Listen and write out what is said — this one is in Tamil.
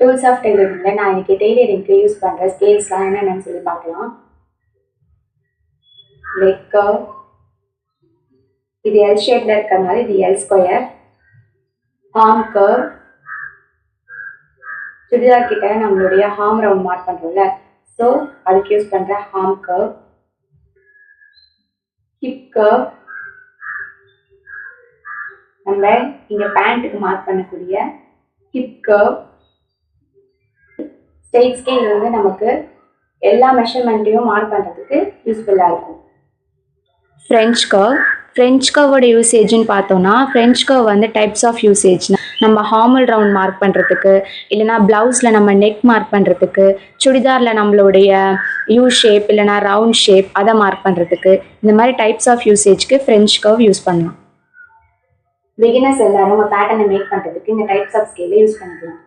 டூல்ஸ் ஆஃப் டெய்லரிங்கில் நான் இன்னைக்கு டெய்லரிங்க்கு யூஸ் பண்ணுற ஸ்கேல்ஸ்லாம் என்னென்னு சொல்லி பார்க்கலாம். லெக் கர்வ், இது எல் ஷேப்ல இருக்கிறதுனால இது L square. Arm curve, churidar கிட்ட நம்மளுடைய ஹார்ம் ரவுண்ட் மார்க் பண்ணுறோம்ல, ஸோ அதுக்கு யூஸ் பண்ணுற ஹார்ம் கர்வ். ஹிப் கர்வ், நம்ம இங்கே பேண்ட்டுக்கு மார்க் பண்ணக்கூடிய ஹிப் கர்வ். ஸ்ட்ரெயிட் ஸ்கேல் வந்து நமக்கு எல்லா மெஷர்மெண்ட்டையும் மார்க் பண்ணுறதுக்கு யூஸ்ஃபுல்லாக இருக்கும். ஃப்ரெஞ்ச் கர்வ், ஃப்ரெஞ்ச் கர்வோட யூசேஜ்னு பார்த்தோன்னா, ஃப்ரெஞ்ச் கர்வ் வந்து டைப்ஸ் ஆஃப் யூசேஜ்னா நம்ம ஹார்மல் ரவுண்ட் மார்க் பண்ணுறதுக்கு, இல்லைனா ப்ளவுஸில் நம்ம நெக் மார்க் பண்ணுறதுக்கு, சுடிதாரில் நம்மளுடைய யூ ஷேப் இல்லைனா ரவுண்ட் ஷேப் அதை மார்க் பண்ணுறதுக்கு, இந்த மாதிரி டைப்ஸ் ஆஃப் யூசேஜ்க்கு ஃப்ரெஞ்ச் கர்வ் யூஸ் பண்ணலாம். பிகினர்ஸ் எல்லாரும் உங்கள் பேட்டர்னை மேக் பண்ணுறதுக்கு இந்த டைப்ஸ் ஆஃப் ஸ்கேலை யூஸ் பண்ணிக்கலாம்.